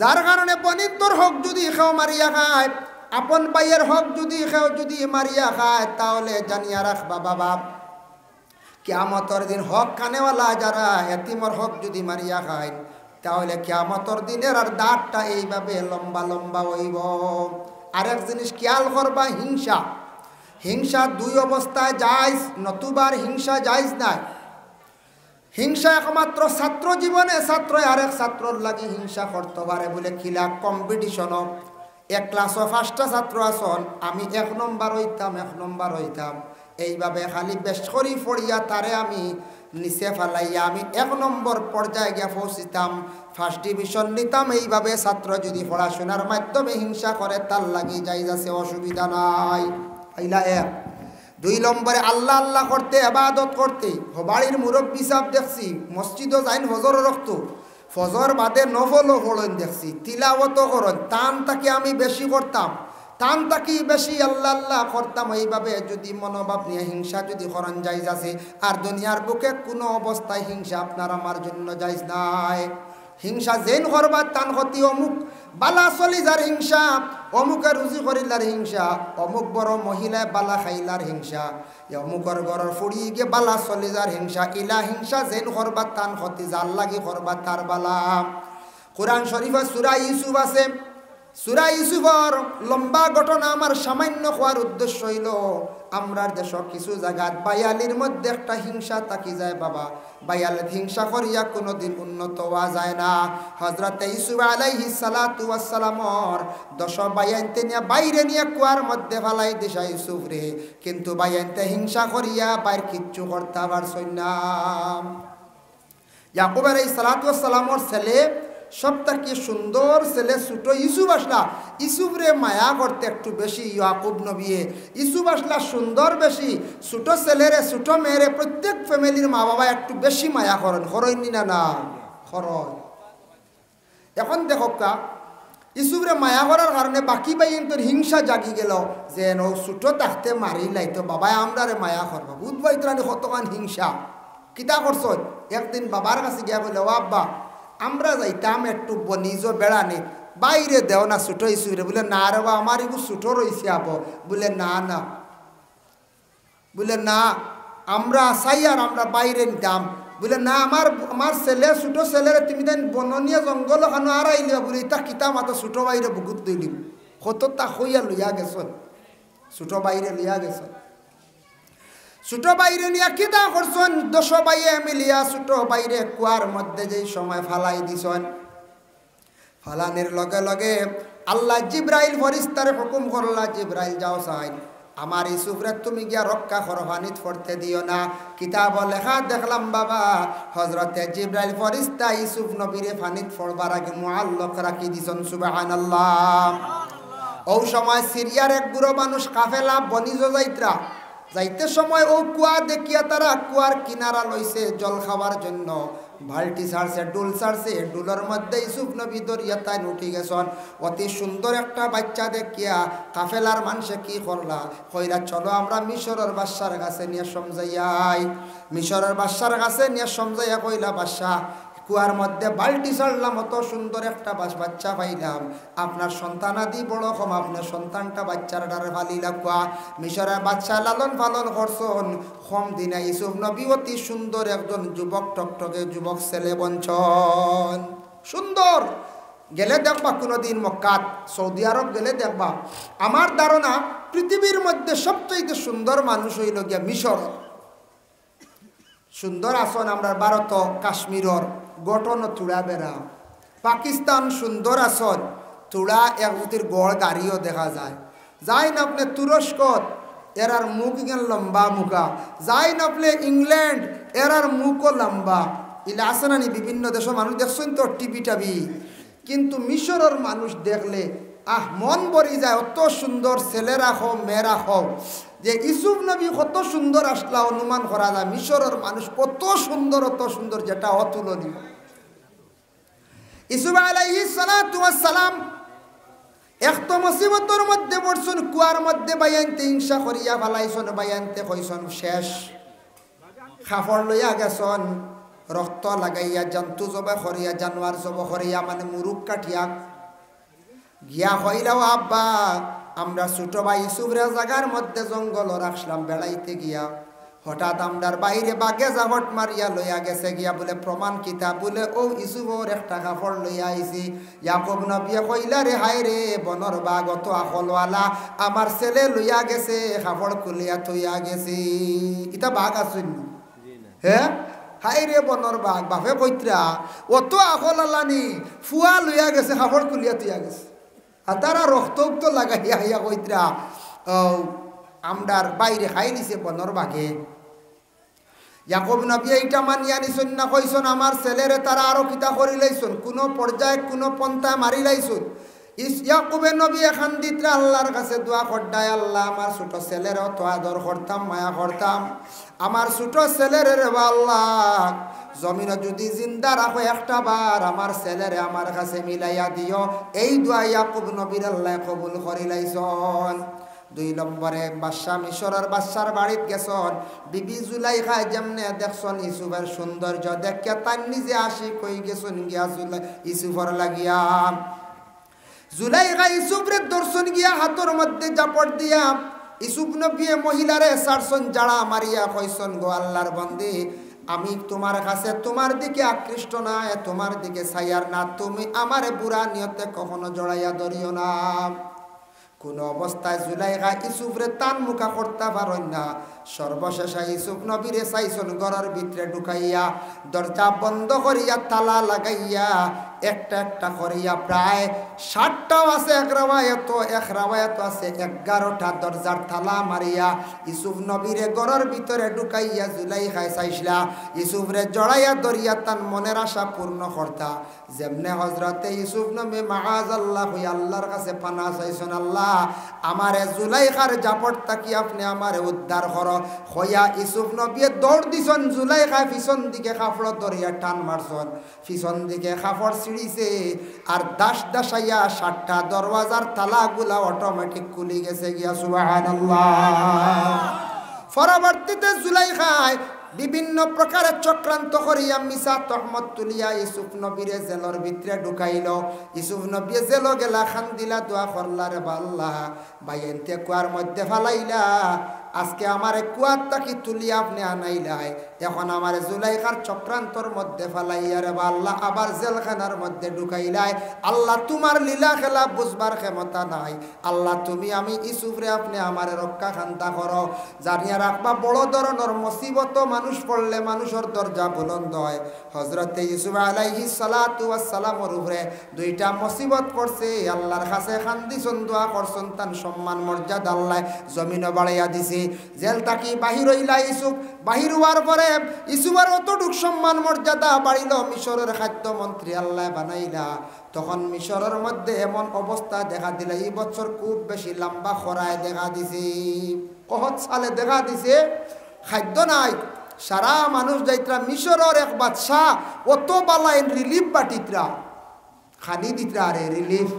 যার কারণে বনিতর হক যদি কেউ মারিয়া খায়, আপন ভাইয়ের হক যদি কেউ যদি মারিয়া খায়, তাহলে জানিয়া রাখবা বাবা, কিয়ামতের দিন হক খানেওয়ালা যারা এতিমর হক যদি মারিয়া খায়, তাহলে কিয়ামতের দিনের আর দাঁতটা এইভাবে লম্বা লম্বা হইব। আরেক জিনিস খেয়াল করবা, হিংসা। হিংসা দুই অবস্থায় জায়েজ, নতুবার হিংসা জায়েজ নাই। হিংসা একমাত্র ছাত্র জীবনে ছাত্র আরেক ছাত্রর লাগি হিংসা করতে পারে বলে খিলা কম্পিটিশন। এক ক্লাসও 5টা ছাত্র আসন, আমি 1 নম্বর হইতাম 1 নম্বর হইতাম, এইভাবে খালি বেশ করি পড়িয়া তারে আমি নিচে ফেলাইয়া আমি 1 নম্বর পর্যায়ে গিয়ে পৌঁছিতাম, 1st ডিভিশন নিতাম। এইভাবে ছাত্র যদি পড়াশোনার মাধ্যমে হিংসা করে, তার লাগি জায়েজ আছে, অসুবিধা নাই। আইলা 1। 2 নম্বরে আল্লাহ আল্লাহ করতে, ইবাদত করতে। বাড়ির মুরব্বী সাহেব দেখছি মসজিদও যাইন, ফজর রক্ত, ফজর বাদে নফলও পড়েন দেখছি, তিলাওয়াতও করেন। টান তাকে আমি বেশি করতাম, টান তাকি বেশি আল্লাহ আল্লাহ করতাম। এইভাবে যদি মনোভাব নিয়ে হিংসা যদি করেন জায়েজ আছে। আর দুনিয়ার বুকে কোনো অবস্থায় হিংসা আপনার আমার জন্য জায়েজ নাই। হিংসা যেন করবা তান ক্ষতি, অমুক বালা চলি যার হিংসা, অমুকে রুজি করিলার হিংসা, অমুক বড় মহিলায় বালা খাইলার হিংসা, অমুকর ঘরের ফুড়ি গে বালা চলি যার হিংসা। ইলা হিংসা যেন করবা তান ক্ষতি, যার লাগি করবা তার বালা। কোরআন শরীফে সূরা ইউসুফ আছে। সূরা ইউসুফর লম্বা ঘটনা আমার সামান্য হওয়ার উদ্দেশ্য হইল, আমরার দেশ কিছু জায়গায় বায়ালির মধ্যে একটা হিংসা থাকি যায় বাবা। বায়ালির হিংসা করিয়া কোনোদিন উন্নত হওয়া যায় না। হযরতে ইউসুফ আলাইহিস সালাতু ওয়াস সালামর 10 বায়ানতে নিয়ে বাইরে নিয়ে কুয়ার মধ্যে ফেলাই দিশা ইউসুফ রে, কিন্তু বায়ানতে হিংসা করিয়া বাইর কিচ্ছু করতে পারছই না। ইয়াকুব আলাইহিস সালাতু ওয়াস সালামর ছেলে সবথেকে সুন্দর ছেলে ছোট ইউসুফ আসলা। ইউসুফ রে মায়া করতে একটু বেশি ইয়াকুব নবীয়ে। ইউসুফ আসলা সুন্দর বেশি, ছোট ছেলেরে ছোট মেয়েরে প্রত্যেক ফ্যামিলির মা বাবা একটু বেশি মায়া করেন, করইনি না? না করয়। এখন দেখো কা ইউসুফরে মায়া করার কারণে বাকি বাইন তোর হিংসা জাগি গেল, যে ও ছোট থাকতে মারি লাইতো বাবাই আমরারে মায়া করবা। বুধ বাইতরানি কতক্ষণ হিংসা কিতা করছ। একদিন বাবার কাছে গিয়া বলে, ও আব্বা আমরা যাইতাম একটু বনিজ বেড়ানি, বাইরে দেও না ছোট ইসুরে। বলে না রে বা আমার এগুলো ছোট রয়েছে আব। বলে না না, বলে না আমরা চাই আর আমরা বাইরে নিতাম। বলে না আমার ছেলে ছোট ছেলের তুমি দেন বননীয় জঙ্গল খানো আর আইলিয়া বলে তা কিতা মাতো ছোট বাইরে বুকুত দিলিম। কত তা হইয়া লইয়া গেছ, ছোট বাইরে লইয়া গেছ। ছোট বাইরে নিয়ে কিতা করছেন? 10 বাইয়ে মিলিয়া ছোট বাইরে কুয়ার মধ্যে যেই সময় ফালাই দিছেন, ফালানের লগে লগে আল্লাহ জিব্রাইল ফরিস্তারে হুকুম করলা, জিব্রাইল যাও চাই আমার ইউসুফরে তুমি গিয়া রক্ষা করো, পানিত পড়তে দিও না। কিতাব লেখা দেখলাম বাবা, হযরতে জিব্রাইল ফরিস্তা ইউসুফ নবীরে পানিত পড়বার আগে মুআল্লাক রাখি দিছেন। সুবহানাল্লাহ। ও সময় সিরিয়ার এক বুড়ো মানুষ কাফেলা বনিজ যাইত্রা, যাইতে সময় ও কুয়া দেখিয়া তারা কুয়ার কিনারা লইছে জল খাওয়ার জন্য। বালতি ছাড়ছে, ডুল ছাড়ছে, ডুলের মধ্যে ইউসুফ নবী দরিয়া তাই উঠি গেছেন। অতি সুন্দর একটা বাচ্চা দেখিয়া কাফেলার মানুষে কি করলা, কইরা চলো আমরা মিশরের বাদশার কাছে নিয়ে সমঝাইয়াই। মিশরের বাদশার কাছে নিয়ে সমঝাইয়া কইলা, বাদশা কুয়ার মধ্যে বালতি ছাড়লাম, অত সুন্দর একটা বাচ্চা পাইলাম, আপনার সন্তানাদি বড় কম, আপনার সন্তানটা বাচ্চার ডারে ফালিলা কুয়া। মিশরের বাচ্চা লালন পালন করছেন, কম দিনে ইউসুফ নবী অতি সুন্দর একজন যুবক টকটকে যুবক ছেলে বঞ্চন সুন্দর। গেলে দেখবা কোনোদিন মক্কাত সৌদি আরব গেলে দেখবা, আমার ধারণা পৃথিবীর মধ্যে সবচেয়ে সুন্দর মানুষ হইল গিয়া মিশর। সুন্দর আসন আমরা ভারত কাশ্মীরর গঠন তুড়া বেড়া। পাকিস্তান সুন্দর আসন, তুড়া একজুতির গড় গাড়িও দেখা যায়। যাই না আপনি তুরস্ক, এরার মুখ ইগেন লম্বা মুখা। যাই না আপনি ইংল্যান্ড, এরার মুখও লম্বা। ইলা আছে না নি বিভিন্ন দেশের মানুষ দেখছেন তো টিভি টাবি, কিন্তু মিশরের মানুষ দেখলে মন ভরি যায়। অত সুন্দর ছেলেরা হোক মেয়েরা হোক, যে ইউসুফ নবী কত সুন্দর আসলা অনুমান করা যায়। মিশরের মানুষ কত সুন্দর, অত সুন্দর যেটা অতুলনীয়। ইউসুফ আলাইহিস সালাতু ওয়াস সালাম এত মুসিবতের মধ্যে পড়ছেন, কুয়ার মধ্যে বাইয়ানতে হিংসা করিয়া ফেলাইছেন, বাইয়ানতে কইছেন শেষ। খাফড় লইয়া গেছেন, রক্ত লাগাইয়া জন্তু জবা করিয়া, জানোয়ার জব করিয়া, মানে মুরুখ কাঠিয়া গিয়া হইলাও আব্বা আমরা ছোট ভাই ইসুফরে জায়গার মধ্যে জঙ্গল রাখলাম বেড়াইতে গিয়া হঠাৎ আমরার বাইরে বাগে জাহট মারিয়া লইয়া গেছে গিয়া বলে প্রমাণ কিতা বলে ও ইসুফর একটা কাপড় লইয়া আইছি ইয়াকুব নবী কইলা রে হায় রে বনর বাঘ অত আখলওয়ালা আমার ছেলে লইয়া গেছে কাপড় খুলিয়া থইয়া গেছি ইতা বাঘ আসুন হ্যাঁ হায় রে বনর বাঘ বাপে কইত্রা অত আখলালানি ফুয়া লইয়া গেছে কাপড় খুলিয়া থইয়া গেছে আর তারা রক্ত উক্ত লাগাইয়া হাইয়া কইত্রা আমরার বাইরে খাই নিছে বনর বাঘে ইয়াকুব নবী এইটা মানিয়া নিছুন না কইছন আমার ছেলেরে তারা আরো কিতা করি লাইছুন কোনো পর্যায়ে কোনো পন্থা মারি লাইছুন ইয়াকুবে নবী এখান দিত্রা আল্লাহর কাছে দোয়া করডায় আল্লাহ আমার ছোট ছেলেরও তো আদর করতাম মায়া করতাম আমার ছোট ছেলেরে রে আল্লাহ জমিনে যদি জিন্দা রাখো একটা বার আমার ছেলেরে আমার কাছে মিলাইয়া দিও এই দোয়া ইয়াকুব নবীর আল্লাহ কবুল করি লাইছন 2 নম্বরে বাদশা মিশরের বাদশার বাড়িতে গেছন বিবি জুলাইখা যেমনে দেখছন ইসুফের সৌন্দর্য দেখে তার নিজে আশিক হয়ে গেছন গিয়া ইসুফর লাগিয়া জুলাইখা ইসুফের দর্শন গিয়া হাতের মধ্যে জাপট দিয়া ইসুফ নবী মহিলারে সারসন জাড়া মারিয়া কইছন গো আল্লাহর বন্দী আমি তোমার কাছে তোমার দিকে আকৃষ্ট না তোমার দিকে ছায়ার না তুমি আমারে বুড়া নিয়তে কখনো জড়াইয়া ধরিও না কোন অবস্থায় জুলাইখা ইসুফরে তান মুখা করতে পারেন না সর্বশেষে ইসুফ নবীরে চাইছন ঘরের ভিতরে ঢুকাইয়া দরজা বন্ধ করিয়া তালা লাগাইয়া একটা একটা করিয়া প্রায় 60টাও আছে এক রাওয়ায়াত আছে 11টা দরজার তালা মারিয়া ইসুফ নবীরে ঘরের ভিতরে ঢুকাইয়া জুলাইখায় চাইছিলা ইসুফরে জড়াইয়া ধরিয়া তার মনের আশা পূর্ণ করতা যেমনে হযরতে ইসুফ নবী মাআযাল্লাহ হই আল্লাহর কাছে পানা চাইছেন আল্লাহ আমারে জুলাইখার জাপট তাকি আপনি আমারে উদ্ধার করো হইয়া ইসুফ নবী দৌড় দিছন জুলাইখা পিছন দিকে কাপড় ধরিয়া টান মারছন পিছন দিকে কাপড় ছিড়িছে আর দাসাইয়া 60টা দরওয়াজার তালাগুলা অটোমেটিক খুলে গেছে গিয়া সুবহানাল্লাহ পরবর্তীতে জুলাইখায় বিভিন্ন প্রকারের চক্রান্ত করিয়া মিছা তহমত তুলিয়া ইসুফ নবীরে জেলর ভিতরে ঢুকাইল ইসুফ নবী জেল গেলা খান দিলা দোয়া করলা রে আল্লাহ বাইনতে কুয়ার মধ্যে ফালাইলা আজকে আমারে কুয়ার তাকি তুলিয়া আপনি আনাইলাই এখন আমারে জুলাইখার চক্রান্তর মধ্যে ফালাইয়া রে আল্লাহ আবার জেলখানার মধ্যে ঢুকাইলাই আল্লাহ তোমার লীলা খেলা বুঝবার ক্ষমতা নাই আল্লাহ তুমি আমি ইসুফরে আপনি আমারে রক্ষা খান্তা করো জানিয়া রাখবা বড় ধরনের মুসিবত মানুষ পড়লে মানুষের দরজা বুলন্দ হয় হযরতে ইউসুফ আলাইহিস সালাতু ওয়াস সালামের উপরে 2টা মুসিবত পড়ছে আল্লাহর কাছে খান্দিছন দোয়া করছন তান সম্মান মর্যাদা আল্লাহ জমিনে বাড়াইয়া দিছে জেল তাকি বাহির হইলা ইসুফ বাহির হওয়ার পরে ইসুফের অতটুক সম্মান মর্যাদা বাড়িল মিশরের খাদ্য মন্ত্রী আল্লাহ বানাইলা তখন মিশরের মধ্যে এমন অবস্থা দেখা দিল এই বছর খুব বেশি লম্বা খরায় দেখা দিছে কহত সালে দেখা দিছে খাদ্য নাই সারা মানুষ যাইত্রা মিশরের এক বাদশাহ অত বালাইন রিলিফ বাটিত্রা খানি দিত্রা রে রিলিফ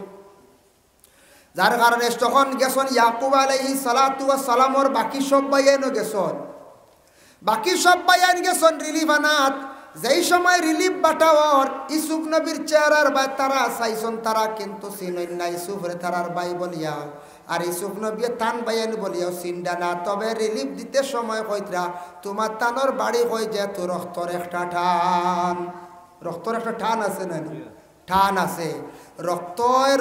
যার কারণে তখন গেছন ইয়াকুব আলাইহিস সালাতু ওয়াস সালামর বাকি সব বাইয়ানো গেছন বাকি সব বাইয়ান গেছন রিলিফ আনাত যেই সময় রিলিফ বাটাওয়ার ইসুফ নবীর চেহারার বাই তারা চাইছন তারা কিন্তু চিনেন না ইসুফরে তারার বাই বলিয়া আর ইসুফ নবী তান বাইয়ান বলিয়াও চিন্তা না তবে রিলিফ দিতে সময় কইত্রা তোমার তানোর বাড়ি কই যে তো রক্তর একটা টান আছে না টান আছে রক্তয়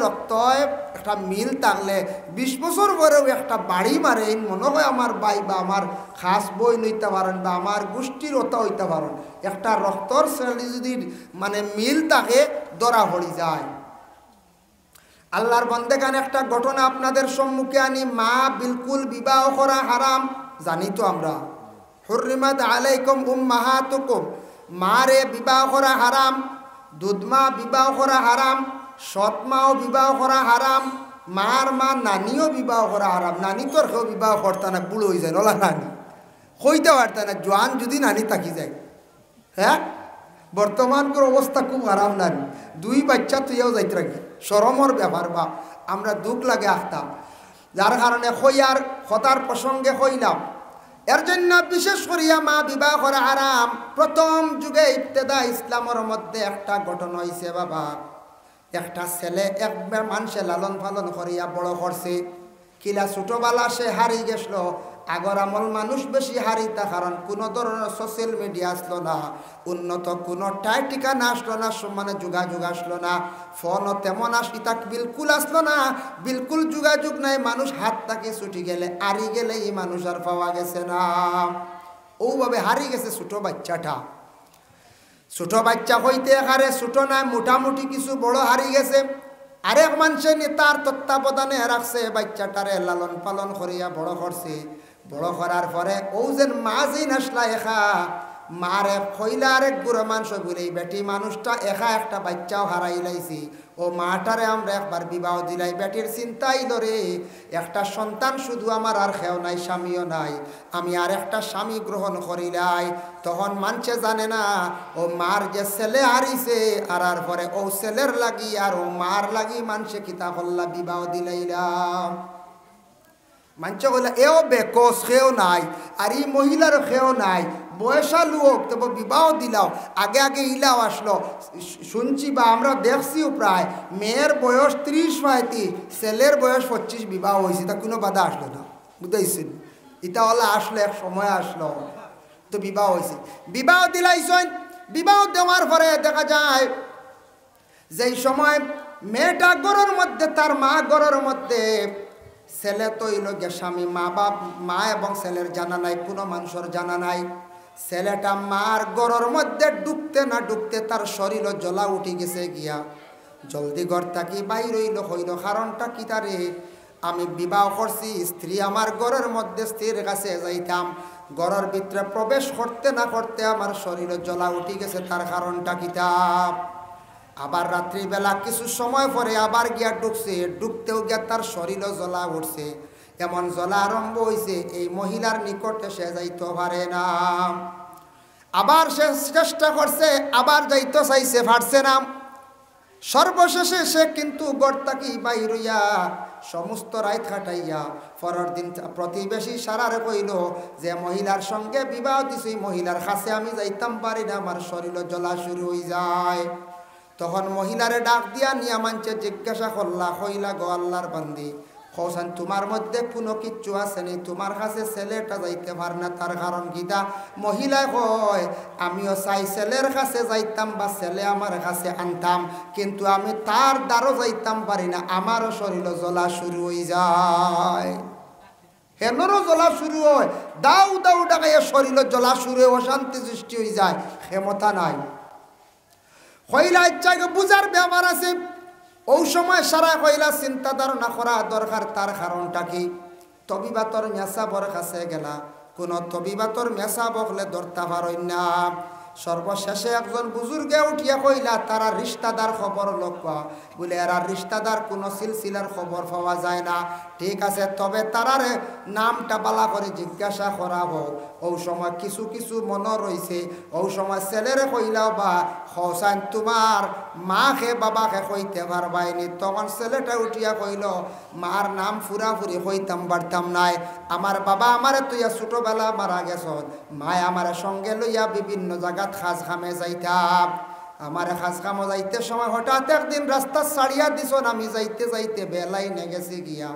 একটা মিল থাকলে 20 বছর পরেও একটা বাড়ি মারে মনে হয় আমার বাই বা আমার খাস বই নইতে পারেন বা আমার গোষ্ঠীর ওটা হইতে পারেন একটা রক্তর শ্রেণী যদি মানে মিল থাকে ধরা পড়ি যায় আল্লাহর বান্দাগান একটা ঘটনা আপনাদের সম্মুখে আনি মা বিলকুল বিবাহ করা হারাম জানি তো আমরা হুররিমাত আলাইকুম উম্মাহাতুকুম মারে বিবাহ করা হারাম দুধমা বিবাহ করা হারাম সৎমাও বিবাহ করা হারাম মার মা নানিও বিবাহ করা হারাম নানি তোর কেউ বিবাহ করতে না বুড়ো হয়ে যায় নলা নানি হইতে পারত না জোয়ান যদি নানি থাকি যায় হ্যাঁ বর্তমানকার অবস্থা খুব খারাপ নানি 2 বাচ্চা তুইও যাইতে রাখি শরমর ব্যাপার বা আমরা দুঃখ লাগে আখতাম যার কারণে হইয়ার হতার প্রসঙ্গে হইলাম এর জন্য বিশেষ করিয়া মা বিবাহ করা হারাম প্রথম যুগে ইবতেদা ইসলামের মধ্যে একটা ঘটনা হইছে বাবা একটা ছেলে একবার মানুষে লালন পালন করিয়া বড় করছে কিলা ছোটবেলা সে হারি গেছিল আগর আমল মানুষ বেশি হারিতা কারণ কোনো ধরনের সোশ্যাল মিডিয়া আসলো না উন্নত কোনো ঠিকানা আসলো না মানে যোগাযোগ আসলো না ফোনও তেমন তাক বিলকুল আসলো না বিলকুল যোগাযোগ নাই মানুষ হাত তাকে ছুটি গেলে হারি গেলে এই মানুষ আর পাওয়া গেছে না ওভাবে হারিয়ে গেছে ছোট বাচ্চা হইতে এখানে ছোট নাই মোটামুটি কিছু বড় হারিয়ে গেছে আরেক মানুষে তার তত্ত্বাবধানে রাখছে বাচ্চাটারে লালন পালন করিয়া বড় করছে বড় করার পরে ও যেন মা যেই নাসলা একা মারে খইলা আরেক বুড়ো মানুষ বলেই বেটি মানুষটা একা একটা বাচ্চাও হারাই লাইছি ও মাটারে আমরা একবার বিবাহ দিলাই বেটির চিন্তাই ধরে একটা সন্তান শুধু আমার আর খেও নাই স্বামীও নাই আমি আর একটা স্বামী গ্রহণ করিলাই তখন মানুষে জানে না ও মার যে ছেলে হারিছে আর পরে ও ছেলের লাগি আর ও মার লাগি মানুষে কিতা করলা বিবাহ দিলাইলাম মানুষ বলে এও বেকস খেও নাই আর এই মহিলারও খেও নাই বয়সা লোক তবে বিবাহ দিলাও আগে আগে ইলাও আসলো শুনছি বা আমরা দেখছিও প্রায় মেয়ের বয়স 30-35 ছেলের বয়স 25 বিবাহ হয়েছে তা কোনো বাধা আসলো না বুঝাইছেন এটা হলে আসলো এক সময় আসলো তো বিবাহ হয়েছে বিবাহ দিলাইছেন বিবাহ দেওয়ার পরে দেখা যায় যেই সময় মেয়েটা গড়ের মধ্যে তার মা গড়ের মধ্যে ছেলে তো এই লোক স্বামী মা এবং ছেলের জানা নাই কোনো মানুষের জানা নাই ছেলেটা মার গড়ের মধ্যে ঢুকতে না ঢুকতে তার শরীর জ্বলা উঠে গেছে গিয়া জলদি ঘর থাকি বাইর হইল কারণটা কি তারে আমি বিবাহ করছি স্ত্রী আমার ঘরের মধ্যে স্ত্রীর কাছে যাইতাম ঘরের ভিতরে প্রবেশ করতে না করতে আমার শরীর জ্বলা উঠে গেছে তার কারণটা কিতাব আবার রাত্রিবেলা কিছু সময় পরে আবার গিয়া ঢুকতেও গিয়া তার শরীরও জ্বলা উঠছে এমন জ্বলা আরম্ভ হয়েছে এই মহিলার নিকটে সে যাইতে পারে না আবার সে চেষ্টা করছে আবার যাইতে চাইছে পারছে না সর্বশেষে সে কিন্তু গড়তাকি বাইরইয়া সমস্ত রাত কাটাইয়া পরের দিন প্রতিবেশী সারারে কইল যে মহিলার সঙ্গে বিবাহ দিছি মহিলার কাছে আমি যাইতাম পারি না আমার শরীর জ্বলা শুরু হয়ে যায় তখন মহিলারে ডাক দিয়া নিয়া মানছে জিজ্ঞাসা করলা কইলা গো আল্লাহর বান্দি কৌসান তোমার মধ্যে কোনো কিচ্ছু আসেনি তোমার কাছে ছেলেটা যাইতে পার না তার কারণ গীতা মহিলা কয় আমিও চাই ছেলের কাছে যাইতাম বা ছেলে আমার কাছে আনতাম কিন্তু আমি তার দ্বারও যাইতাম পারি না আমারও শরীর জ্বলা শুরু হয়ে যায় হেনরও জ্বলা শুরু হয় দাউ দাউ ডাকাইয়া শরীর জ্বলা শুরু হয়ে অশান্তি সৃষ্টি হয়ে যায় ক্ষমতা নাই কইলা ইচ্ছাকে বুঝার ব্যাপার আছে ওই সময় সারা কইলা চিন্তা ধারণা করা দরকার তার কারণটা কি তবিবাতর মেসাবর কাছে গেলা কোনো তবিবাতর মেসা বকলে ধরতে পারই না সর্বশেষে একজন বুজুর্গে উঠিয়া কইলা তারা রিশতাদার খবর লক্ষ্য বলে এরা রিশতাদার কোনো সিলসিলার খবর পাওয়া যায় না ঠিক আছে তবে তারারে নামটা বালা করে জিজ্ঞাসা করা হোক ওই সময় কিছু কিছু মনে রয়েছে ওই সময় ছেলেরে কইলাও বা হোসাইন তোমার মাকে বাবাকে কইতে পারবাইনি তখন ছেলেটা উঠিয়া কইল মার নাম ফুরাফুরি কইতাম পারতাম নাই আমার বাবা আমারে তুইয়া ছোটবেলা মারা গেছ মায় আমার সঙ্গে লইয়া বিভিন্ন জায়গা খাস খামে যাইতাম আমার খাস খামো যাইতে সময় হঠাৎ একদিন রাস্তা ছাড়িয়া দিছ আমি যাইতে যাইতে বেলাই নেগেছি গিয়া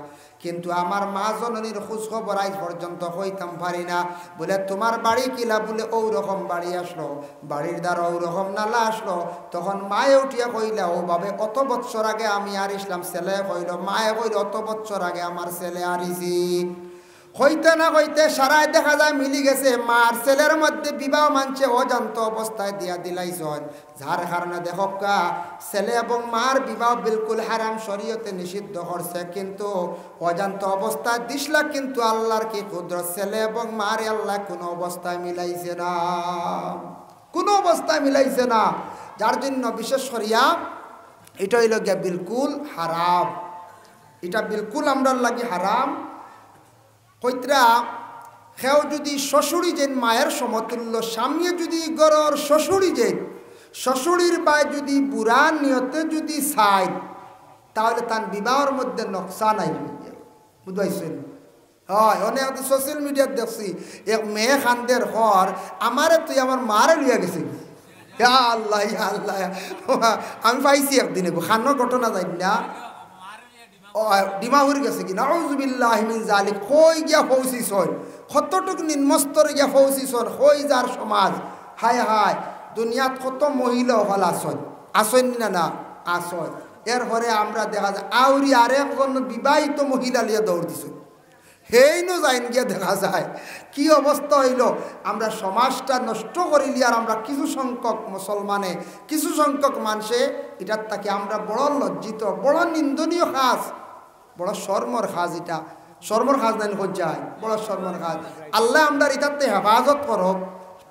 কিন্তু আমার মা জননীর খোঁজ খবর আজ পর্যন্ত হইতাম পারি না বলে তোমার বাড়ি কিলা বলে ও রকম বাড়ি আসলো বাড়ির দ্বারা ও রকম নালা আসলো তখন মায়ে উঠিয়া কইলা ও ভাবে অত বৎসর আগে আমি আর ইসলাম ছেলে কইল মায়ে কইল অত বৎসর আগে আমার ছেলে আরিছি হইতে না হইতে সারায় দেখা যায় মিলি গেছে মার ছেলের মধ্যে বিবাহ মানছে অজান্ত অবস্থায় দিয়া দিলাইছন যার কারণে দেখকা ছেলে এবং মার বিবাহ বিলকুল হারাম শরীয়তে নিষিদ্ধ করছে কিন্তু অজান্ত অবস্থায় দিসলা কিন্তু আল্লাহর কি কুদরত ছেলে এবং মার আল্লাহ কোনো অবস্থায় মিলাইছে না কোনো অবস্থায় মিলাইছে না যার জন্য বিশেষ করিয়া এটা হইল গিয়া বিলকুল হারাম এটা বিলকুল আমরার লাগি হারাম কইতরা সেও যদি শ্বশুরি যেন মায়ের সমতুল্য স্বামী যদি গড়র শ্বশুরি যেন শ্বশুরির বাই যদি বুড়া নিয়তে যদি চাই তাহলে তার বিবাহের মধ্যে নকশা নাই বুঝাইছেন হয় অনেক সোশ্যাল মিডিয়াত দেখছি এক মেয়ে খানদের ঘর আমারে তুই আমার মারে লইয়া গেছে আল্লাহ আল্লাহ, আমি পাইছি একদিনে খানোর ঘটনা যাই না, ডিমাহুর গেছে কি নাউজুবিল্লাহি মিন জালিক, কই গিয়া পৌঁছিস কতটুক নিম্নস্তরে গিয়া পৌঁছিস, কই যার সমাজ। হায় হায়, দুনিয়াত কত মহিলা হল আসন আসন না না আসন। এরপরে আমরা দেখা যায় আউরি আরেকজন বিবাহিত মহিলা লিয়ে দৌড় দিছ, হেইনো যাইন গিয়া দেখা যায় কি অবস্থা হইল। আমরা সমাজটা নষ্ট করিলি, আর আমরা কিছু সংখ্যক মুসলমানে, কিছু সংখ্যক মানুষে এটার তাকে আমরা বড় লজ্জিত, বড় নিন্দনীয় কাজ, বড় শর্মর কাজ। এটা শর্মর কাজ নাই হজ্জায়, বড় শর্মর কাজ। আল্লাহ আমরা এটাতে হেফাজত করব।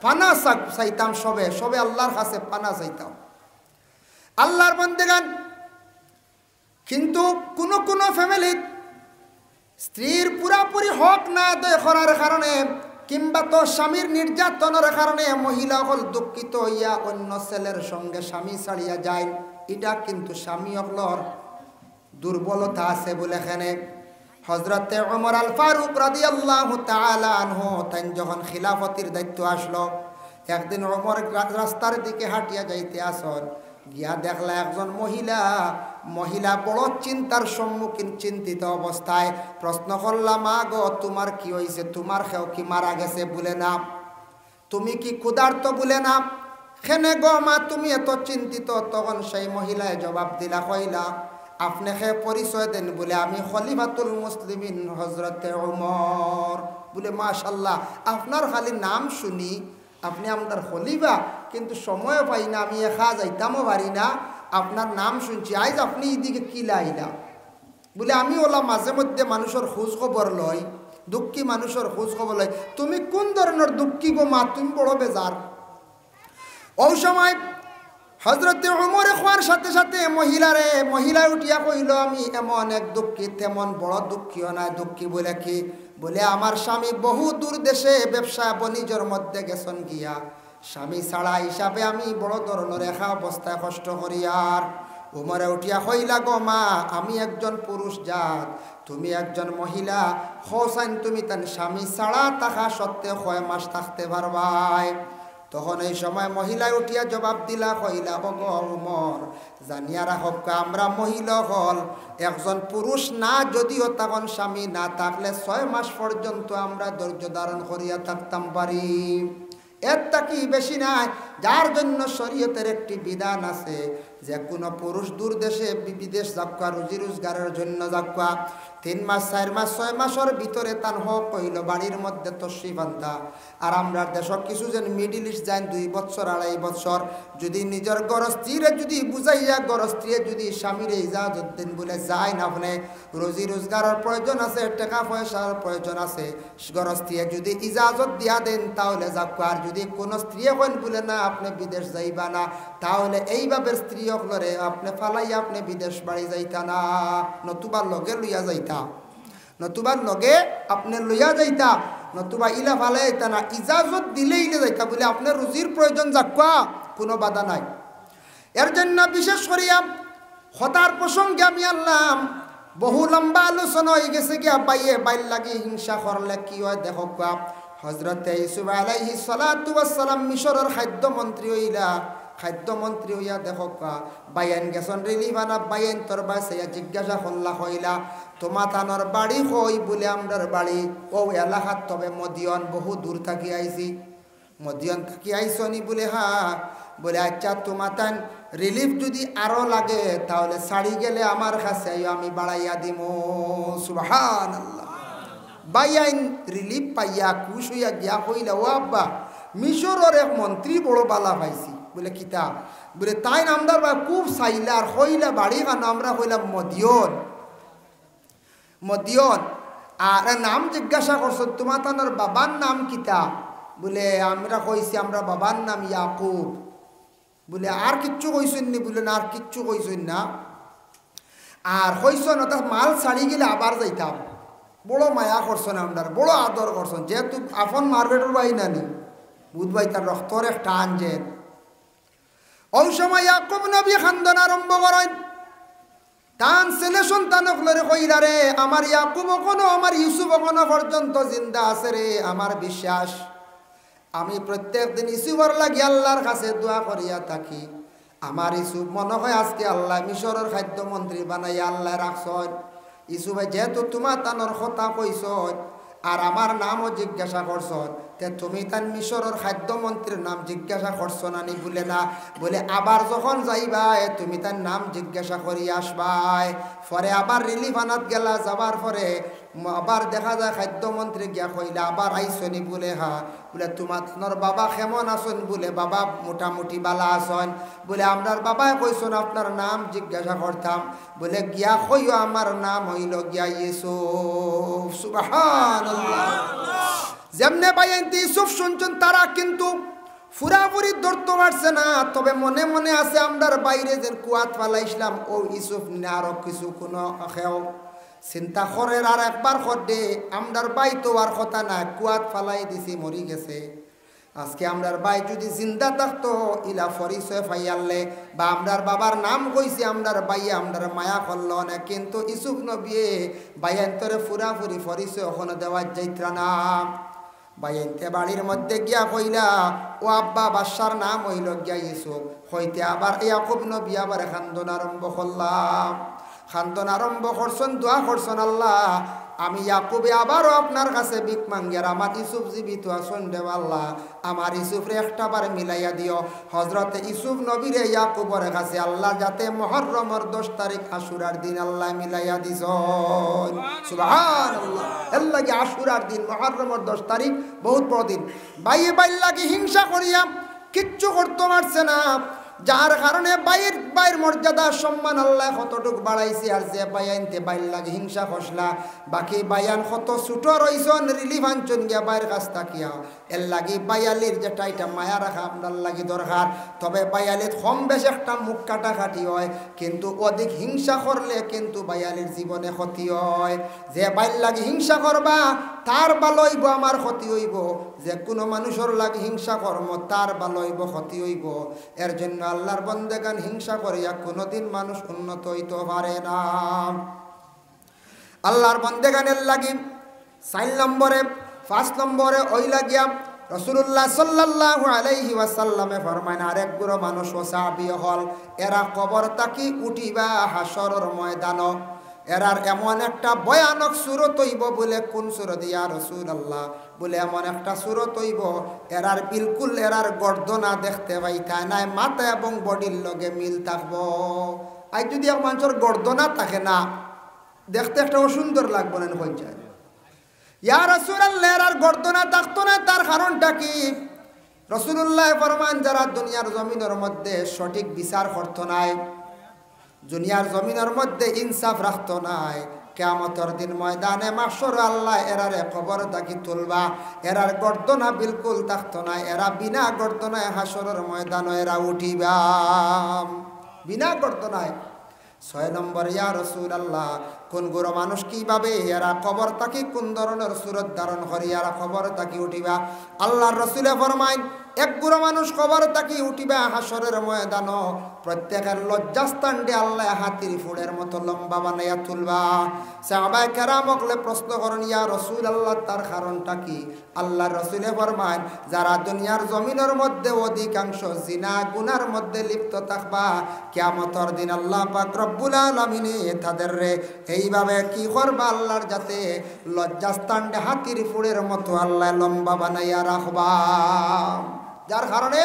পানা চাইতাম সবে সবে আল্লাহর কাছে পানা চাইতাম, আল্লাহর বন্দেগান। কিন্তু কোনো কোনো ফ্যামিলিত স্ত্রীর পুরাপুরি হক না আদায় করার কারণে, কিংবা তো স্বামীর নির্যাতনের কারণে মহিলা হল দুঃখিত হইয়া অন্য ছেলের সঙ্গে স্বামী ছাড়িয়া যায়। এটা কিন্তু স্বামী হকলর দুর্বলতা আছে বলে এখানে হযরতে ওমর আল ফারুক রাদিয়াল্লাহু তাআলা আনহু তাই যখন খিলাফতির দায়িত্ব আসলো, একদিন ওমর রাস্তার দিকে হাঁটিয়া যাইতে আসন, গিয়া দেখলা একজন মহিলা বড় চিন্তার সম্মুখীন, চিন্তিত অবস্থায়। প্রশ্ন করলাম, মা গো তোমার কি হয়েছে, তোমার কেউ কি মারা গেছে বলে না, তুমি কি ক্ষুধার্ত বলে না, খেনে গো মা তুমি এত চিন্তিত। তখন সেই মহিলায় জবাব দিলা, কইলা আপনি খে পরিচয় দেন বলে, আমি খলিফাতুল মুসলিমিন হযরতে ওমর। বলে মাশাআল্লাহ, আপনার খালি নাম শুনি আপনি আমার খলিফা, কিন্তু সময় পাই না, আমি একা যাইতামও পারি না, আপনার নাম শুনছি, আজ আপনি এদিকে কি লাইলা। বলে আমি ওলা মাঝে মধ্যে মানুষের খোঁজ খবর লই, দুঃখী মানুষের খোঁজ খবর লই। তুমি কোন ধরনের দুঃখী গো মা, তুমি বড় বেজার। ওই সময় হযরতে ওমর খোয়ার সাথে সাথে মহিলা উঠিয়া কইল, আমি এমন এক দুঃখী, তেমন বড় দুঃখীও না। দুঃখী বলে কি? বলে আমার স্বামী বহু দূর দেশে ব্যবসা বাণিজ্যের মধ্যে গেছেন গিয়া, স্বামী ছাড়া হিসাবে আমি বড় ধরনের একা অবস্থায় কষ্ট করি। আর উমরে উঠিয়া কইলা, গো মা আমি একজন পুরুষ জাত, তুমি একজন মহিলা, হোসাইন তুমি তার স্বামী ছাড়া থাকা সত্ত্বেও কয় মাস থাকতে পারবাই। তখন এই সময় মহিলা উঠিয়া জবাব দিলা, কইলা, ওগো ওমর জানিয়া রাখব, আমরা মহিলা হল একজন পুরুষ না যদিও তখন স্বামী না থাকলে 6 মাস পর্যন্ত আমরা ধৈর্য ধারণ করিয়া থাকতাম পারি। এর তাকি বেশি নাই, যার জন্য শরীয়তের একটি বিধান আছে যে কোনো পুরুষ দূর দেশে বিদেশ যাক্কা, রুজি রোজগারের জন্য যাক্কা, 3 মাস 4 মাস 6 মাসের ভিতরে তার হক হইল বাড়ির মধ্যে তশরিফ আনতা। আর আমরা দেশ কিছু যেন মিডিল ইস্ট যান 2 বছর 2.5 বছর, যদি নিজের গরস্ত্রীরে যদি বুঝাইয়া গরস্ত্রীরে যদি স্বামীর ইজাজত দেন বলে যায় না, আপনি রুজি রোজগারের প্রয়োজন আছে, টাকা পয়সার প্রয়োজন আছে, গরস্ত্রীয়ে যদি ইজাজত দিয়া দেন তাহলে যাক্কা। আর যদি কোনো স্ত্রী হন বলে না আপনি বিদেশ যাইবা না, তাহলে এইভাবে স্ত্রী হকলরে আপনি ফালাইয়া আপনি বিদেশ বাড়ি যাইতা না, নতুবা লগে লইয়া যাইতা, নতুবার লগে আপনি লইয়া যাইতা, নতুবা ইলা ফালাই যাইতা না, ইজাজত দিলে ইলে যাইতা। বলে আপনার রুজির প্রয়োজন যাক্কা, কোনো বাধা নাই। এর জন্য বিশেষ করিয়া হতার প্রসঙ্গে আমি আনলাম, বহু লম্বা আলোচনা হয়ে গেছে গিয়া বাইয়ে বাইর লাগি হিংসা করলে কি হয় দেখো। হযরতে ইউসুফ আলাইহিস সালাতু ওয়াস সালাম মিশরের খাদ্যমন্ত্রী হইলা, খাদ্যমন্ত্রী হইয়া দেখো বাইয়ান গেছন রিলিভানা, বাইয়ান তোর বাসাইয়া জিজ্ঞাসা করলা, হইলা তোমা থানোর বাড়ি হই বলে আমরার বাড়ি ও এলাকাত, তবে মদিয়ন বহু দূর থাকি আইছি। মদিয়ন থাকি আইসনি? বলে হ্যাঁ। বলে আচ্ছা তোমা তান রিলিফ যদি আরো লাগে তাহলে ছাড়ি গেলে আমার কাছে আমি বাড়াইয়া দিব। সুবহানাল্লাহ। বাইয়াইন রিলিফ পাইয়া খুশ হইয়া গিয়া হইলা, ও আব্বা মিশরের এক মন্ত্রী বড় বালা পাইছি। বলে কিতা? বলে তাই নামদার বা খুব চাইলা, আর হইলা বাড়ি কান আমরা হইলাম মদিয়ন। মদিয়ন আর নাম জিজ্ঞাসা করছো, তোমার তানোর বাবার নাম কিতা? বলে আমরা কইছি আমরা বাবার নাম ইয়াকুব। বলে আর কিচ্ছু কইছেন নি? বলে না আর কিচ্ছু কইছেন না। আর কইছ না তার মাল ছাড়ি গেলে আবার যাইতাম। বড় মায়া করছেন আমরার, বড় আদর করছেন, যেহেতু আপন মার্কেটের বাই নানি বুধবাই তার রক্তর একটা আনজেন। ওই সময় ইয়াকুব নবী খান্দন আরম্ভ করেন, তান ছেলে সন্তানক লরে কইরা, রে আমার ইয়াকুব কোনো আমার ইউসুফ কোনো পর্যন্ত জিন্দা আছে রে, আমার বিশ্বাস আমি প্রত্যেক দিন ইসুফর লাগি আল্লাহর কাছে দোয়া করিয়া থাকি আমার ইসুফ মনে হয় আজকে আল্লাহ মিশরের খাদ্যমন্ত্রী বানাইয়া আল্লাহ রাখছন ইসুফে যেহেতু তোমার তানোর কথা কইছ আর আমার নামও জিজ্ঞাসা করছ তে তুমি তার মিশরের খাদ্যমন্ত্রীর নাম জিজ্ঞাসা করছো না নি বলে না বলে আবার যখন যাইবাই তুমি তার নাম জিজ্ঞাসা করি আসবাই পরে আবার রিলিফ আনাত গেলা যাবার পরে আবার দেখা যায় খাদ্যমন্ত্রী গিয়া কইলা আবার আইসনি বলে হা বলে তোমার বাবা কেমন আসন বলে বাবা মোটামুটি বালা আসন বলে আপনার বাবাই কইসন আপনার নাম জিজ্ঞাসা করতাম বলে গিয়া কইও আমার নাম হইল গিয়া ইউসুফ সুবহানাল্লাহ যেমনে বাইনতি ইউসুফ শুনছেন তারা কিন্তু পুরাপুরি ধরতে পারছে না তবে মনে মনে আছে আমরার বাইরে যে কুয়াত ফালাইছিলাম ও ইউসুফ না আরো কিছু কোনো খেও চিন্তা করে আর একবার করে আমরার বাই তো আর কথা না কুয়াত ফালাই দিছি মরি গেছে আজকে আমরার বাই যদি জিন্দা থাকতো ইলা পরিচয় ফাইয়ালে বা আমরার বাবার নাম কইছি আমরার বাইয়ে আমরার মায়া করল না কিন্তু ইউসুফ নবিয়ে বাইয়ান্তরে পুরাপুরি পরিচয় ওখানে দেওয়া যাইত্রা না বাইনতে বাড়ির মধ্যে গিয়া কইলা ও আব্বা বাদশার নাম হইল গিয়া ইউসুফ হইতে আবার ইয়াকুব নবী আবার খান্দন আরম্ভ করলাম খান্দন আরম্ভ করছেন দোয়া করছেন আল্লাহ আমি ইয়াকুবে আবারও আপনার কাছে ভিক মাঙ্গিয়ার আমার ইউসুফ জীবিত আসন দেব আল্লাহ আমার ইউসুফরে একটা বার মিলাইয়া দিও হজরতে ইউসুফ নবীরে ইয়াকুবের কাছে আল্লাহ যাতে মুহররমের 10 তারিখ আশুরার দিন আল্লাহ মিলাইয়া দিছন সুবহানাল্লাহ এর লাগি আশুরার দিন মুহররমের 10 তারিখ বহুত বড় দিন বাইয়ে বাইর লাগি হিংসা করিয়া কিচ্ছু করতে পারছে না যার কারণে বাইর মর্যাদা সম্মান আল্লাহ কতটুক বাড়াইছে আর যে বাইনতে বাইর লাগে হিংসা খসলা বাকি বায়ান কত ছোট রইছন রিলিফ আনছন গিয়া বাইরের কাছ তাকিয়া এর লাগি বায়ালির যেটা এটা মায়া রাখা আপনার লাগি দরকার তবে বায়ালির কম বেশ একটা মুখ কাটাকাটি হয় কিন্তু অধিক হিংসা করলে কিন্তু বায়ালির জীবনে ক্ষতি হয় যে বাইর লাগে হিংসা করবা তার ভালো হইব আমার ক্ষতি হইব যে কোনো মানুষের লাগে হিংসা কর্ম তার ভালো হইব ক্ষতি হইব এর জন্য আল্লাহর বন্দেগান হিংসা করিয়া কোনোদিন মানুষ উন্নত হইতে পারে না আল্লাহর বন্দেগানের লাগি 4 নম্বরে 5 নম্বরে ওই লাগিয়া রাসূলুল্লাহ সাল্লাল্লাহু আলাইহি ওয়াসাল্লামে ফরমান আরেক গুরু মানুষ ও সাহাবী হল এরা কবর তাকি উঠিবা হাসরের ময়দান এরার এমন একটা ভয়ানক সুরত হইব বলে কোন সুরত ইয়া রাসূলুল্লাহ বলে এমন একটা সুরত হইব এরার বিলকুল এরার গর্দনা দেখতে পাইতা নাই মাথা এবং বডির লগে মিল থাকবো আই যদি এক মানুষের গর্দনা থাকে না দেখতে একটা অসুন্দর লাগবে না হয়ে যায় ইয়া রাসূলুল্লাহ এরার গর্দনা থাকতো না তার কারণটা কি রাসূলুল্লাহ ফরমান যারা দুনিয়ার জমিনের মধ্যে সঠিক বিচার করতো নাই দুনিয়ার জমিনের মধ্যে ইনসাফ রাখতো নাই কিয়ামতের দিন ময়দানে মাহশর আল্লাহ এরারে কবর থাকি তুলবা এরার গর্দনা বিলকুল থাকতো না এরা বিনা গর্দনায় হাসরের ময়দানে এরা উঠিবা বিনা গর্দনায় 6 নম্বর ইয়া রাসূলুল্লাহ কোন গুরু মানুষ কিভাবে এরা কবর থাকি কোন ধরনের সুরত ধারণ করি এরা কবর থাকি উঠিবা আল্লাহর রাসূলে ফরমায় এক গুরু মানুষ কবর থাকি উঠিবা হাসরের ময়দান প্রত্যেকের লজ্জাস্থান দিয়ে আল্লাহ হাতির ফুড়ের মতো লম্বা বানাইয়া তুলবা সাহাবায়ে কেরাম হকলে প্রশ্ন করেন ইয়া রাসূলুল্লাহ তার কারণটা কি আল্লাহর রাসূলে ফরমায় যারা দুনিয়ার জমিনের মধ্যে অধিকাংশ জিনা গুনার মধ্যে লিপ্ত থাকবা কিয়ামতের দিন আল্লাহ পাক রব্বুল আলামিন তাদের এইভাবে কি করবা আল্লাহর যাতে লজ্জাস্থান দিয়ে হাতির ফুড়ের মতো আল্লাহ লম্বা বানাইয়া রাখবা যার কারণে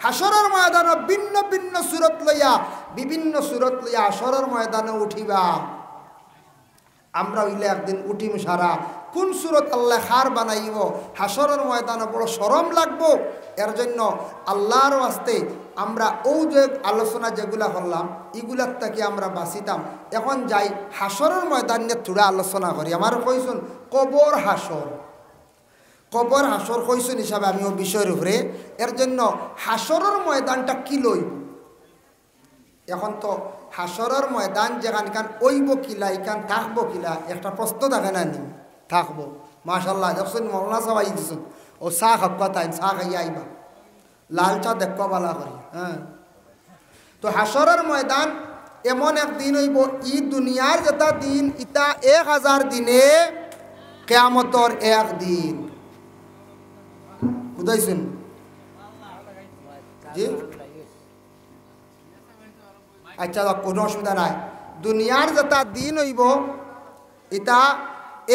হাসরের ময়দানে ভিন্ন ভিন্ন সুরত লইয়া বিভিন্ন সুরত লইয়া হাসরের ময়দানে উঠিবা আমরা হইলে একদিন উঠিম সারা কোন সুরত আল্লাহ খার বানাইব হাসরের ময়দানে বড় শরম লাগবো এর জন্য আল্লাহর ওয়াস্তে আমরা ও যে আলোচনা যেগুলা করলাম এগুলার থেকে আমরা বাঁচিতাম এখন যাই হাসরের ময়দান নিয়ে থোড়া আলোচনা করি আমার কইছুন কবর হাসর কইছুন হিসাবে আমিও বিষয়ের উপরে এর জন্য হাসরের ময়দানটা কি লইব এখন তো হাসরের ময়দান যেখানকান ওইব কিলা এখান থাকবো কিলা একটা প্রশ্ন থাকে না নি থাকবো মাশাল্লাহ দেখছেন মৌলানা সবাই দিছুন ও চা খাবা তাই চা খাইয়া আইবা লাল চা দেখবা বালা করি হ্যাঁ তো হাসরের ময়দান এমন একদিন হইব ই দুনিয়ার যেটা দিন ইটা 1000 দিনে কিয়ামতের একদিন বুঝাইছেন জি আচ্ছা কোনো অসুবিধা নাই দুনিয়ার যেটা দিন হইব এটা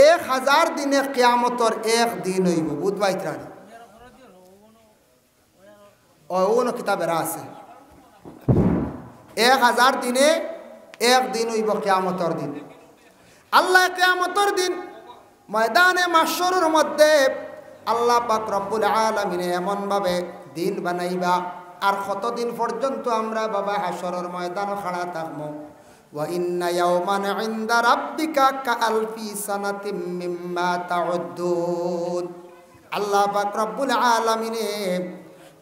1000 দিনে কিয়ামতর এক দিন হইব বুঝবাই ত্রাণ ওনো কিতাবের আছে 1000 দিনে এক দিন হইব কিয়ামতর দিন আল্লাহ কিয়ামতর দিন ময়দানে মাহশরের মধ্যে আল্লাহ পাক রব্বুল আলামিন এমন ভাবে দিন বানাইবা আর কতদিন পর্যন্ত আমরা বাবা হাশরের ময়দানে খাড়া থাকবো ওয়া ইন্না ইয়াওমান ইনদা রাব্বিকা কাআলফি সানাতিম মিম্মা তাউদ্দুন আল্লাহ পাক রব্বুল আলামিন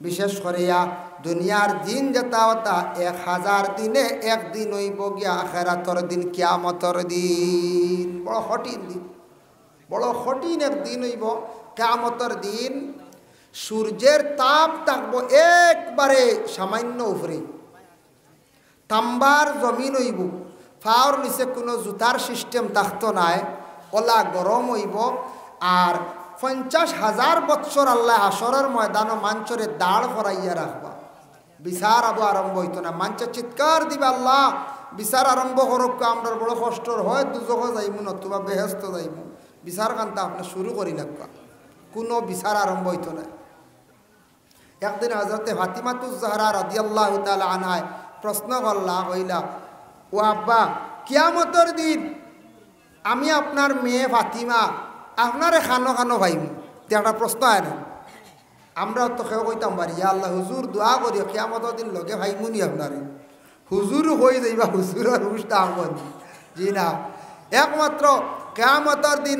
বিশেষ করিয়া দুনিয়ার দিন যেটা হতা 1000 দিনে একদিন হইব গিয়া আখিরাতের দিন কিয়ামতের দিন বড় কঠিন দিন বড় কঠিন একদিন হইব কিয়ামতের দিন সূর্যের তাপ থাকবো একবারে সামান্য উপরে তাম্বার জমিন হইব ফাওর নিচে কোনো জুতার সিস্টেম থাকতো নাই ওলা গরম হইব আর 50,000 বৎসর আল্লাহ হাশরের ময়দানে মাঞ্চরে দাঁড় করাইয়া রাখবা বিচার আবু আরম্ভ হইতো না মাঞ্চে চিৎকার দিবা আল্লাহ বিচার আরম্ভ করুক আমরা বড় কষ্টর হয় দুজকে যাইমু নতুবা বেহেস্ত যাইমু বিচার কান্তা আপনি শুরু করি লাগবা কোনো বিচার আরম্ভ হইতো না একদিন হযরতে ফাতিমাতুজ জাহরা রাদিয়াল্লাহু তাআলা আনহা প্রশ্ন করলা হইলা ও আব্বা কিয়ামতের দিন আমি আপনার মেয়ে ফাতিমা আপনারে খানো খানো ভাইমু তে একটা প্রশ্ন আয় না আমরা তো কেউ কইতাম পারি ইয়া আল্লাহ হুজুর দোয়া করি কিয়ামতের দিন লগে ভাইমুনি আপনারে হুজুর হয়ে যাইবা হুজুরের হুশটা আমন জি না একমাত্র কিয়ামতের দিন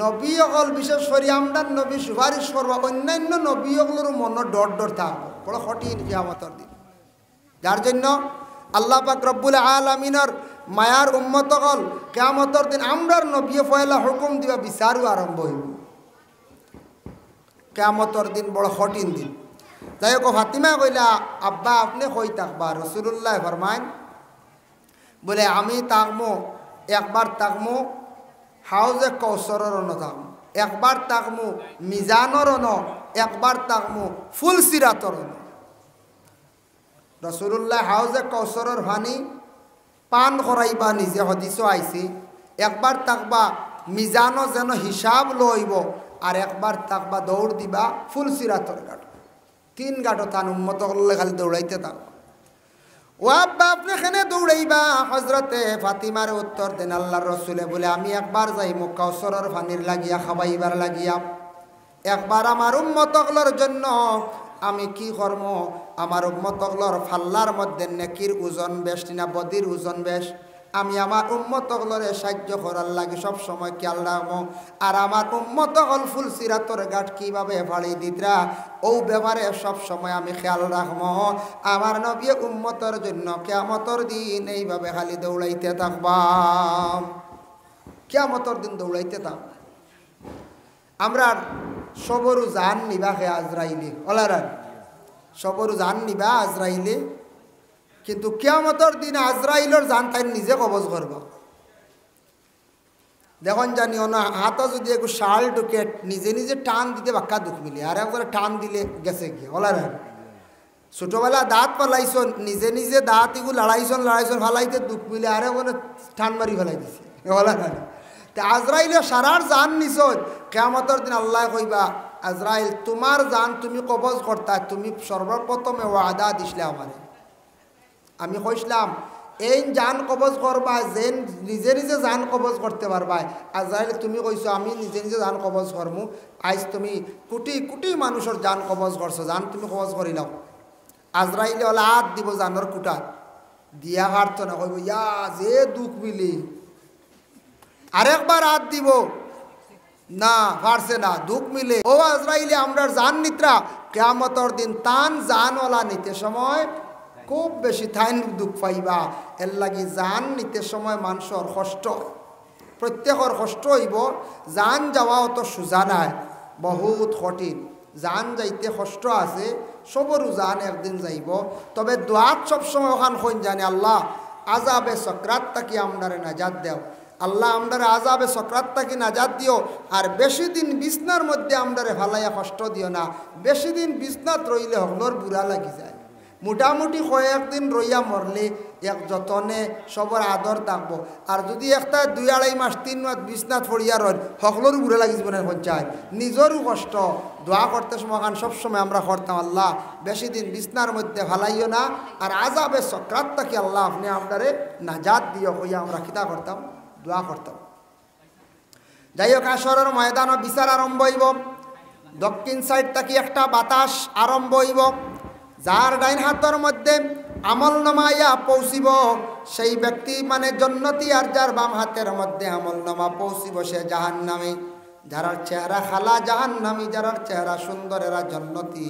নবী অকল বিশেষ করে আমরা নবী সুপারিশ করবা অন্যান্য নবী অকলের মনে ডর থাকবো বড় কঠিন কিয়ামতের দিন যার জন্য আল্লাহ পাক রব্বুল আলামিনের মায়ার উম্মত অকল কিয়ামতের দিন আমরার নবী পয়লা হুকুম দিবা বিচারও আরম্ভ হইব কিয়ামতের দিন বড় কঠিন দিন যাই হোক ফাতিমা কইলা আব্বা আপনি কই থাকবা রাসূলুল্লাহ ফরমায় বলে আমি থাকমো একবার থাকমো হাউজে কৌসরের অন্য থাকমো একবার থাকমো মিজানের অন্য একবার থাকমো ফুলসিরাতর অন্য রাসূলুল্লাহ হাউজে কৌসরের পানি পান করাইবা নিজে হদিসও আইছে একবার থাকবা মিজানো যেন হিসাব লইব আর একবার থাকবা দৌড় দিবা ফুলসিরাতর ঘাট 3 ঘাটও তান উম্মত করলে খালি দৌড়াইতে থাকবা ও আব্বা আপনি এখানে দৌড়াইবা হযরতে ফাতিমার উত্তর দেন আল্লাহর রাসূলে বলে আমি একবার যাইমু কাউসারের পানির লাগিয়া খাবাইবার লাগিয়া একবার আমার উম্মতগুলোর জন্য আমি কি করব আমার উম্মতগুলোর ফাল্লার মধ্যে নেকির ওজন বেশ না বদির ওজন বেশ আমি আমার উম্মতগুলোরে সাহায্য করার লাগি সব সময় খেয়াল রাখবো আর আমার উম্মতগুল ফুলসিরাতর ঘাট কিভাবে ফাড়ি দিতরা ও ব্যাপারে সব সময় আমি খেয়াল রাখবো আমার নবী উম্মতের জন্য কিয়ামতের দিন এইভাবে খালি দৌড়াইতে থাকবা কিয়ামতের দিন দৌড়াইতে থাক আমরা সবরু জান নিবা হে আজরাইলি ওলারা সবরু জান নিবা আজরাইলি কিন্তু কিয়ামতের দিন আজরাইলের জান তাই নিজে কবজ করবা দেখুন জানিও না হাতা যদি একটু শাল ঢুকে নিজে নিজে টান দিতে বাক্কা দুঃখ মিলে আর একবার টান দিলে গেছে গিয়ে ওলারা ছোটবেলা দাঁত পালাইছন নিজে নিজে দাঁত এগুলো লড়াইছন ফালাইতে দুঃখ মিলে আর একবার টান মারি ফেলাই দিছে ওলারা তে আজরাইলের সারার জান নিছন কিয়ামতের দিন আল্লাহ কইবা আজরাইল তোমার জান তুমি কবজ করতা তুমি সর্বপ্রথমে ওয়াদা দিছিলে আমারে আমি কইছিলাম এই জান কবজ করবা যেন নিজে নিজে জান কবজ করতে পারবা আজরাইল তুমি কইছো আমি নিজে নিজে জান কবজ করমু আজ তুমি কোটি কোটি মানুষের জান কবজ করছো জান তুমি কবজ করিলাও আজরাইলে ওলা হাত দিব জানোর কুটা দিয়া হারতো না কইব ইয়া যে দুঃখ মিলি আরেকবার হাত দিব না পারছে না দুঃখ মিলে ও আজরাইলে আমরা জান নিত্রা কিয়ামতের দিন তান জানওয়ালা নিতে সময় খুব বেশি থাইন দুঃখ পাইবা এর লাগি জান নিতে সময় মানুষের কষ্ট প্রত্যেকের কষ্ট হইব জান যাওয়া অত সোজা নাই বহুত কঠিন জান যাইতে কষ্ট আছে সবরু জান একদিন যাইব তবে দোয়াত সবসময় ওখান কইন জানে আল্লাহ আজাবে সকরাত তাকি আমরারে নাজাত দেও আল্লাহ আমরারে আজাবে সকরাত থেকে নাজাত দিও। আর বেশি দিন বিছনার মধ্যে আমরারে ভালাইয়া কষ্ট দিও না। বেশি দিন বিছনাত রইলে হকলর বুড়া লাগি যায়। মোটামুটি কয়েকদিন রইয়া মরলে এক যতনে সবর আদর থাকবো। আর যদি একটা 2-2.5 মাস 3 মাস বিছনাত পড়িয়া রয় হকলরও বুড়া লাগি জীবনের পঞ্চায়েত নিজেরও কষ্ট। দোয়া করতে সময় সবসময় আমরা করতাম, আল্লাহ বেশি দিন বিছনার মধ্যে ভালাইও না, আর আজাবে সকরাত থেকে আল্লাহ আপনি আপনারে নাজাত দিও হইয়া আমরা খিতা করতাম, দোয়া করতাম। যাই হোক, আসরের ময়দান বিচার আরম্ভ হইব। দক্ষিণ সাইড থেকে একটা বাতাস আরম্ভ হইব। যার ডাইন হাতের মধ্যে আমল নামাইয়া পৌঁছিব সেই ব্যক্তি মানে জন্নতি, আর যার বাম হাতের মধ্যে আমল নামা পৌঁছিব সে জাহান্নামী। যারার চেহারা খালা জাহান্নামী, যারার চেহারা সুন্দর এরা জন্নতি।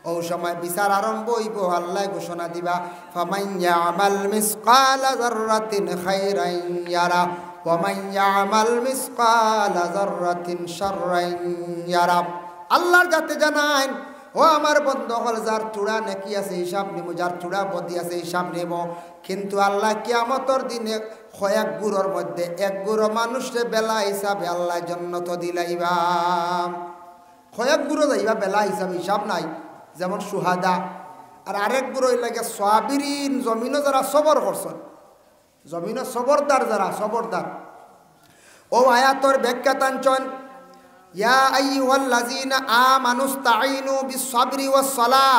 ও সময় বিচার আরম্ভ হইব। আল্লাহ ঘোষণা দিবা, ফামান ইয়ামাল মিসকালা যাররাতিন খাইরান ইয়ারা ওয়া মান ইয়ামাল মিসকালা যাররাতিন শাররান ইয়ারা। আল্লাহর যাতে জানান, ও আমার বন্ধু হল, যার চূড়া নেকি আছে হিসাব নিব, যার চূড়া বদি আছে হিসাব নিব। কিন্তু আল্লাহ কিয়ামতের দিনে কয়েক গুড়োর মধ্যে এক গুড়ো মানুষে বেলা হিসাবে আল্লাহ জন্নত দিলাইবা। কয়েক গুড়ো যাইবা বেলা হিসাবে, হিসাব নাই। যেমন সুহাদা। আর আরেক গুড়ো লাগে সাবিরিন, জমিনও যারা সবর করছেন, জমিনও সবরদার, যারা সবরদার। ও আয়াতর ব্যাখ্যা টানছেন, ইয়া আইয়ুহাল্লাযীনা আমানুস্তাঈনু বিস-সাবরি ওয়াস-সালাহ।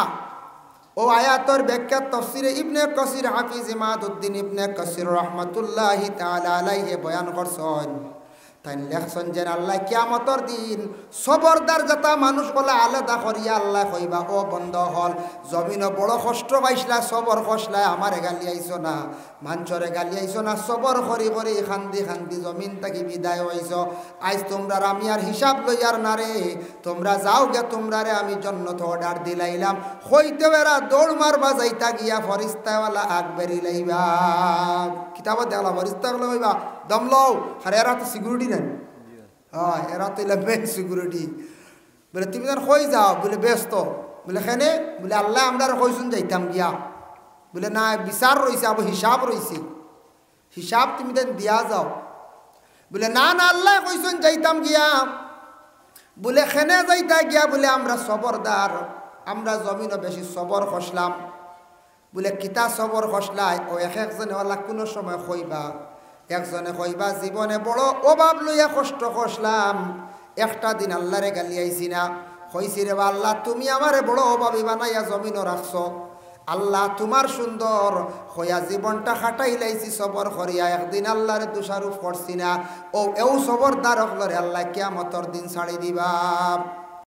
ও আয়াতর ব্যাখ্যা তাফসীরে ইবনে কাসির হাফিজ ইমাদউদ্দিন ইবনে কাসির রাহমাতুল্লাহি তাআলা আলাইহি বয়ান করছেন। তাই লেখছেন যে আল্লাহ কিয়ামতের দিন সবরদার যাতা মানুষ বলে আলাদা করিয়া আল্লাহ কইবা, ও বন্ধ হল, জমিনও বড় কষ্ট পাইছিলা, সবর করছিলা, আমারে গালি আইছো না, মাঞ্চরে গালি আইছো না, সবর করি করি খান্দি খান্দি জমিন থাকি বিদায় হইছ। আজ তোমরা আমি আর হিসাব লইয়ার না রে, তোমরা যাও গে, তোমরা রে আমি জন্নত অর্ডার দিলাইলাম। হইতে বেড়া দৌড় মারবা যাইতা গিয়া ফরিস্তাওয়ালা আগ বেরি লাইবা। কিতাবত দেখলা ফরিস্তাওয়ালা হইবা দম লও, আর এরা তো সিকিউরিটি নেন। হ্যাঁ, এরা তো এলাম মেন সিকিউরিটি। বলে তুমি যেন কই যাও, বলে ব্যস্ত। বলে কেনে? বলে আল্লাহ আমরা কইসুন যাইতাম গিয়া। বলে না, বিচার রয়েছে, আবার হিসাব রয়েছে, হিসাব তুমি দেন দিয়া যাও। বলে না না, আল্লাহ কইসুন যাইতাম গিয়া। বলে কেনে যাইতা গিয়া? বলে আমরা সবরদার, আমরা জমিনও বেশি সবর খসলাম। বলে কিতা সবর খসলাই? ও একজনে ওলা কোনো সময় কইবা, একজনে কইবা জীবনে বড় অভাব লইয়া কষ্ট খসলাম, একটা দিন আল্লাহরে গালি আইছি না, কইছি রে বা আল্লাহ তুমি আমারে বড় অভাবী বানাইয়া জমিনও রাখছো, আল্লাহ তোমার সুন্দর হইয়া জীবনটা খাটাই লাইছি সবর করিয়া, একদিন আল্লাহরে দোষারোপ করছি না। ও এও সবরদার হলরে আল্লাহ কিয়ামতের দিন ছাড়ি দিবা।